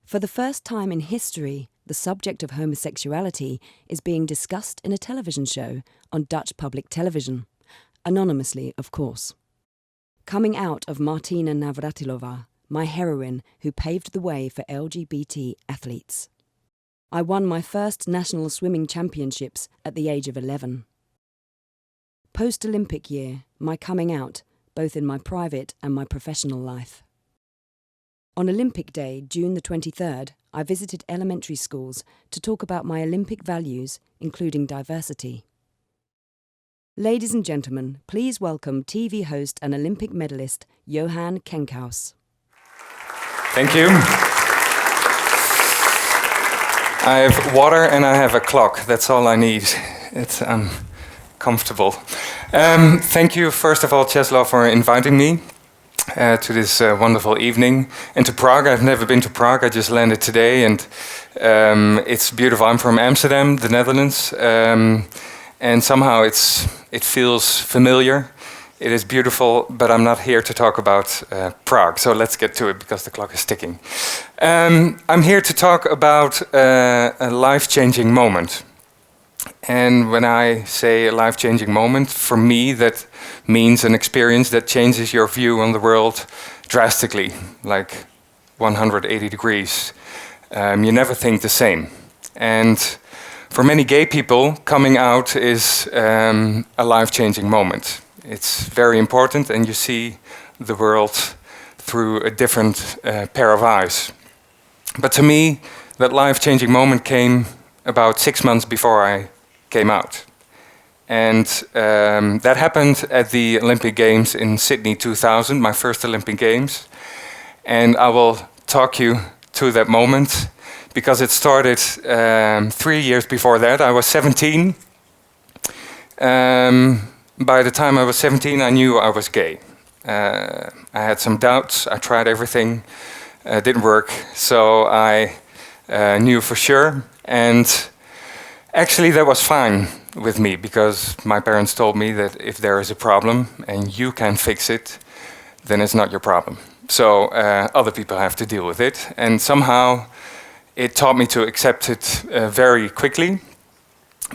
For the first time in history, the subject of homosexuality is being discussed in a television show on Dutch public television, anonymously, of course. Coming out of Martina Navratilova, my heroine who paved the way for LGBT athletes. I won my first national swimming championships at the age of 11. Post-Olympic year, my coming out, both in my private and my professional life. On Olympic Day, June the 23rd, I visited elementary schools to talk about my Olympic values, including diversity. Ladies and gentlemen, please welcome TV host and Olympic medalist Johan Kenkhuis. Thank you. I have water and I have a clock. That's all I need. It's comfortable. Thank you, first of all, Czeslaw, for inviting me to this wonderful evening. And to Prague. I've never been to Prague. I just landed today, and it's beautiful. I'm from Amsterdam, the Netherlands, and somehow it feels familiar. It is beautiful, but I'm not here to talk about Prague. So let's get to it because the clock is ticking. I'm here to talk about a life-changing moment. And when I say a life-changing moment, for me that means an experience that changes your view on the world drastically, like 180 degrees. You never think the same. And for many gay people, coming out is a life-changing moment. It's very important, and you see the world through a different pair of eyes. But to me, that life-changing moment came about 6 months before I came out. And that happened at the Olympic Games in Sydney 2000, my first Olympic Games. And I will talk you to that moment because it started 3 years before that. I was 17. By the time I was 17, I knew I was gay. I had some doubts. I tried everything. Didn't work. So I knew for sure. And actually, that was fine with me because my parents told me that if there is a problem and you can fix it, then it's not your problem. So other people have to deal with it. And somehow it taught me to accept it very quickly.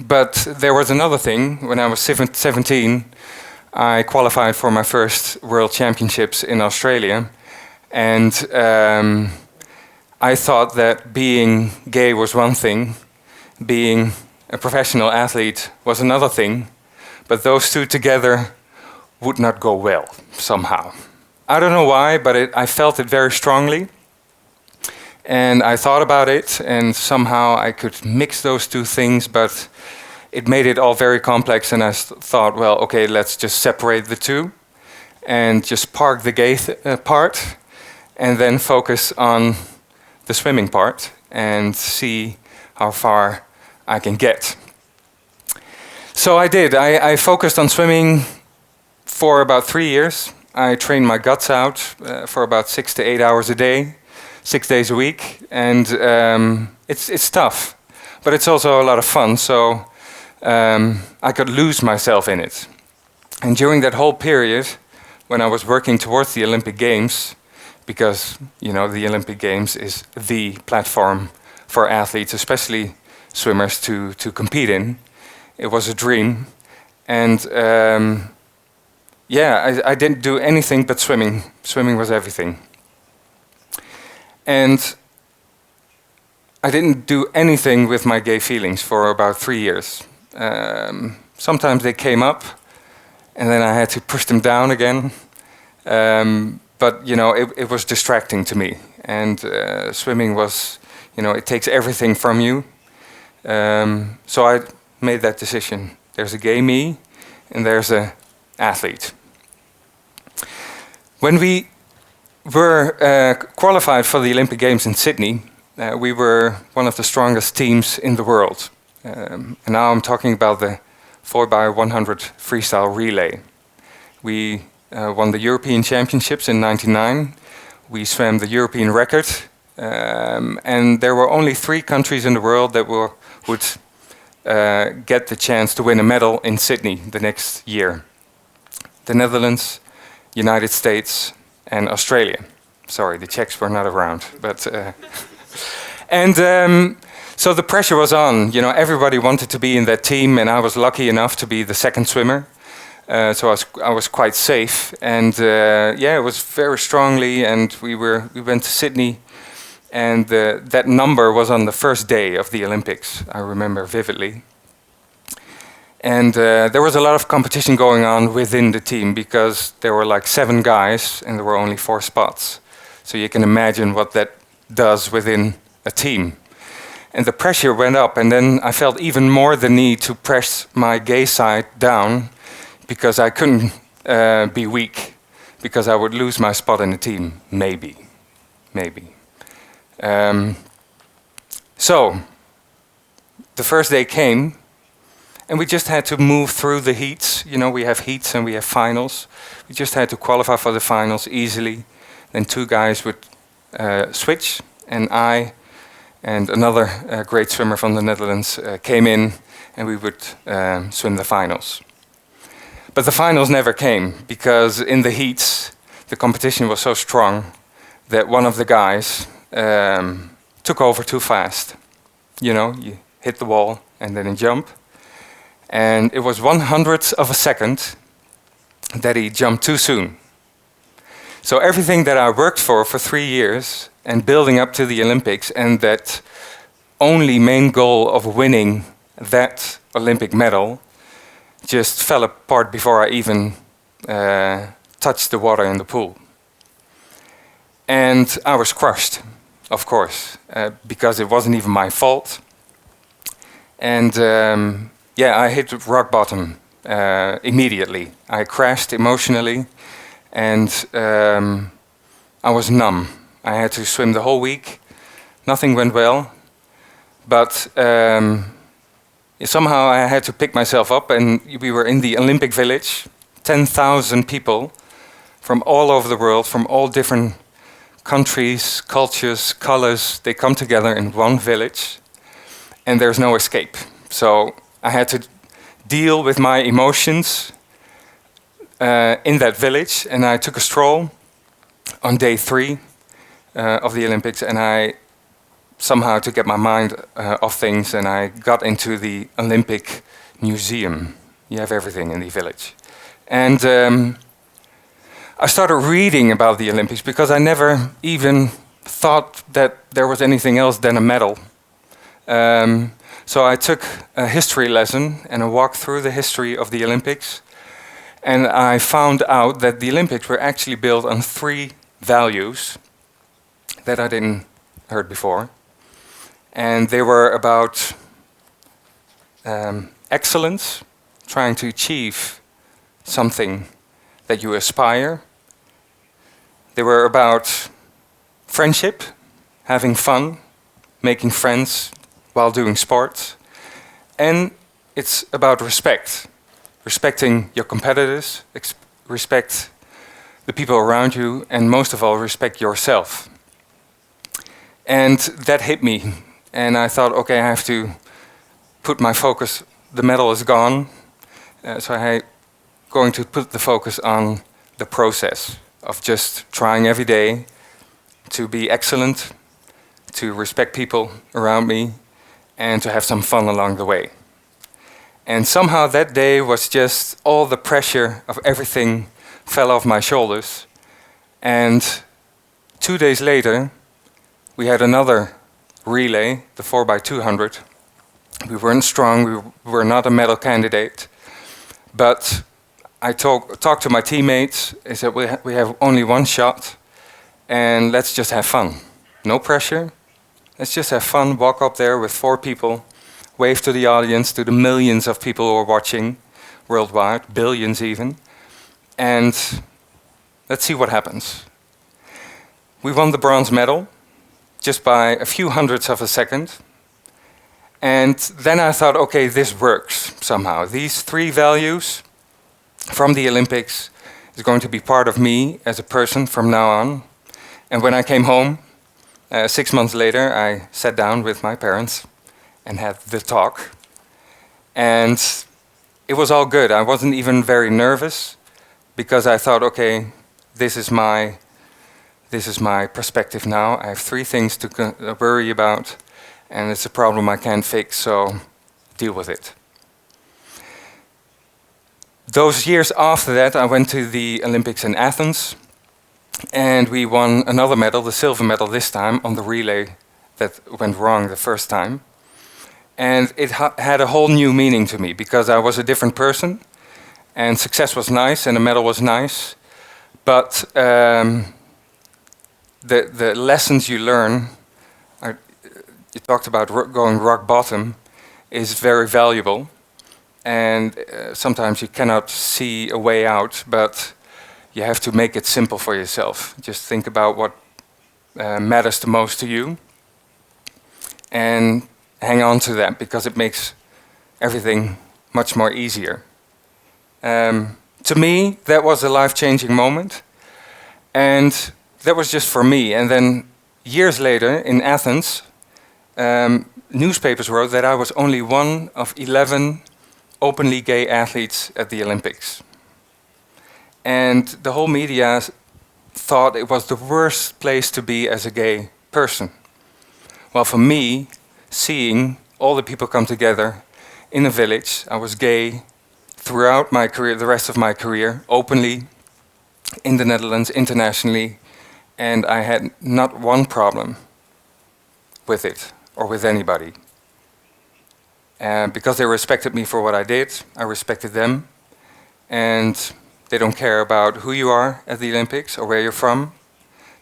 But there was another thing. When I was 17, I qualified for my first World Championships in Australia. And I thought that being gay was one thing, being a professional athlete was another thing, but those two together would not go well somehow. I don't know why, but I felt it very strongly. And I thought about it, and somehow I could mix those two things, but it made it all very complex, and I thought, well, okay, let's just separate the two and just park the gay part and then focus on the swimming part and see how far I can get. So I did. I focused on swimming for about 3 years. I trained my guts out for about 6 to 8 hours a day, 6 days a week, and it's tough, but it's also a lot of fun. So I could lose myself in it. And during that whole period, when I was working towards the Olympic Games, because the Olympic Games is the platform for athletes, especially swimmers, to compete in. It was a dream, and I didn't do anything but swimming. Swimming was everything. And I didn't do anything with my gay feelings for about 3 years. Sometimes they came up, and then I had to push them down again. But it was distracting to me, and swimming was, it takes everything from you. So I made that decision. There's a gay me, and there's an athlete. When we were qualified for the Olympic Games in Sydney, we were one of the strongest teams in the world. And now I'm talking about the 4x100 freestyle relay. We won the European Championships in '99. We swam the European record. And there were only 3 countries in the world that would get the chance to win a medal in Sydney the next year. The Netherlands, United States, and Australia. Sorry, the Czechs were not around, but And so the pressure was on. You know, everybody wanted to be in that team, and I was lucky enough to be the second swimmer. So I was quite safe, and yeah, it was very strongly. And we went to Sydney, and that number was on the first day of the Olympics. I remember vividly. And there was a lot of competition going on within the team because there were like 7 guys and there were only 4 spots. So you can imagine what that does within a team. And the pressure went up, and then I felt even more the need to press my gay side down because I couldn't be weak, because I would lose my spot in the team, maybe. So the first day came, and we just had to move through the heats. You know, we have heats and we have finals. We just had to qualify for the finals easily. Then 2 guys would switch, and I and another great swimmer from the Netherlands came in, and we would swim the finals. But the finals never came, because in the heats, the competition was so strong that one of the guys took over too fast. You know, you hit the wall and then you jump. And it was 1/100th of a second that he jumped too soon. So everything that I worked for 3 years and building up to the Olympics, and that only main goal of winning that Olympic medal, just fell apart before I even touched the water in the pool. And I was crushed, of course, because it wasn't even my fault. And yeah, I hit rock bottom immediately. I crashed emotionally, and I was numb. I had to swim the whole week. Nothing went well, but somehow I had to pick myself up, and we were in the Olympic Village. 10,000 people from all over the world, from all different countries, cultures, colors. They come together in one village, and there's no escape. So I had to deal with my emotions in that village, and I took a stroll on day 3 of the Olympics, and I somehow to get my mind off things, and I got into the Olympic Museum. You have everything in the village. And I started reading about the Olympics because I never even thought that there was anything else than a medal. So I took a history lesson and a walk through the history of the Olympics, and I found out that the Olympics were actually built on 3 values that I didn't heard before. And they were about excellence, trying to achieve something that you aspire. They were about friendship, having fun, making friends while doing sports. And it's about respect, respecting your competitors, respect the people around you, and most of all, respect yourself. And that hit me. And I thought, okay, I have to put my focus, the medal is gone, so I'm going to put the focus on the process of just trying every day to be excellent, to respect people around me, and to have some fun along the way. And somehow that day was just all the pressure of everything fell off my shoulders. And 2 days later, we had another relay, the 4x200. We weren't strong, we were not a medal candidate, but I talked to my teammates. I said, we have only one shot, and let's just have fun. No pressure, let's just have fun, walk up there with 4 people, wave to the audience, to the millions of people who are watching worldwide, billions even, and let's see what happens. We won the bronze medal, just by a few hundredths of a second. And then I thought, okay, this works somehow. These 3 values from the Olympics is going to be part of me as a person from now on. And when I came home, 6 months later, I sat down with my parents and had the talk. And it was all good. I wasn't even very nervous, because I thought, okay, this is this is my perspective now. I have 3 things to worry about, and it's a problem I can't fix, so deal with it. Those years after that, I went to the Olympics in Athens, and we won another medal, the silver medal this time, on the relay that went wrong the first time. And it had a whole new meaning to me, because I was a different person, and success was nice, and the medal was nice, but the lessons you learn, you talked about going rock bottom, is very valuable. And sometimes you cannot see a way out, but you have to make it simple for yourself. Just think about what matters the most to you and hang on to that, because it makes everything much more easier. To me, that was a life-changing moment, and that was just for me. And then years later in Athens, newspapers wrote that I was only one of 11 openly gay athletes at the Olympics. And the whole media thought it was the worst place to be as a gay person. Well, for me, seeing all the people come together in a village, I was gay throughout my career, the rest of my career, openly, in the Netherlands, internationally, and I had not one problem with it or with anybody. Because they respected me for what I did, I respected them, and they don't care about who you are at the Olympics or where you're from.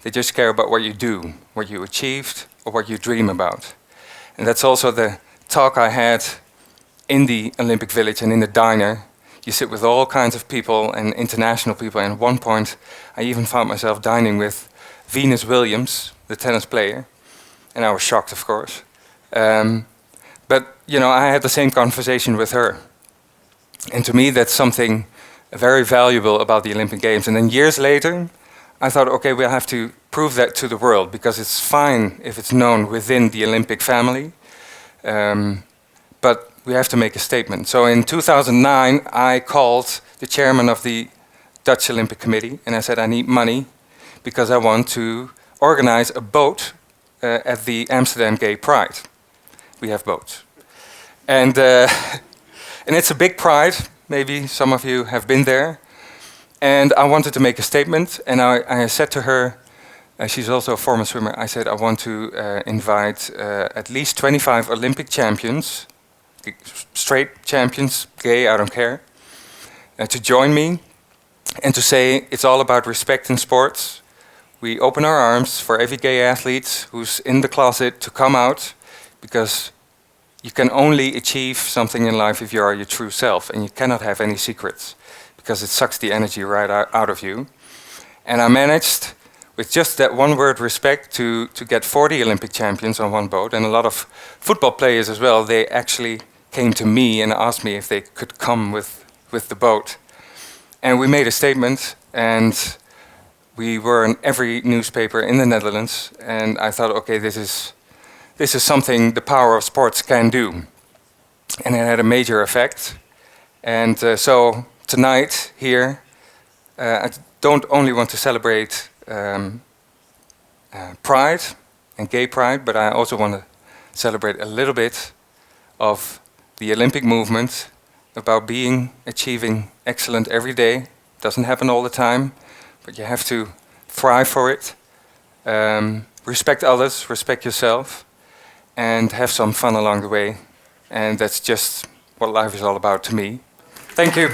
They just care about what you do, what you achieved, or what you dream about. And that's also the talk I had in the Olympic Village and in the diner. You sit with all kinds of people and international people, and at one point I even found myself dining with Venus Williams, the tennis player, and I was shocked, of course. But you know, I had the same conversation with her. And to me, that's something very valuable about the Olympic Games. And then years later, I thought, okay, we'll have to prove that to the world, because it's fine if it's known within the Olympic family. But we have to make a statement. So in 2009, I called the chairman of the Dutch Olympic Committee, and I said, I need money because I want to organize a boat at the Amsterdam Gay Pride. We have boats. And it's a big pride. Maybe some of you have been there. And I wanted to make a statement. And I said to her, she's also a former swimmer, I said, I want to invite at least 25 Olympic champions, straight champions, gay, I don't care, to join me and to say it's all about respect in sports. We open our arms for every gay athlete who's in the closet to come out, because you can only achieve something in life if you are your true self, and you cannot have any secrets, because it sucks the energy right out of you. And I managed, with just that one word, respect, to get 40 Olympic champions on one boat, and a lot of football players as well. They actually came to me and asked me if they could come with the boat. And we made a statement, and we were in every newspaper in the Netherlands, and I thought, okay, this is something the power of sports can do. And it had a major effect. And so tonight here, I don't only want to celebrate pride and gay pride, but I also want to celebrate a little bit of the Olympic movement, about achieving excellent every day. Doesn't happen all the time, but you have to thrive for it. Respect others, respect yourself, and have some fun along the way. And that's just what life is all about to me. Thank you.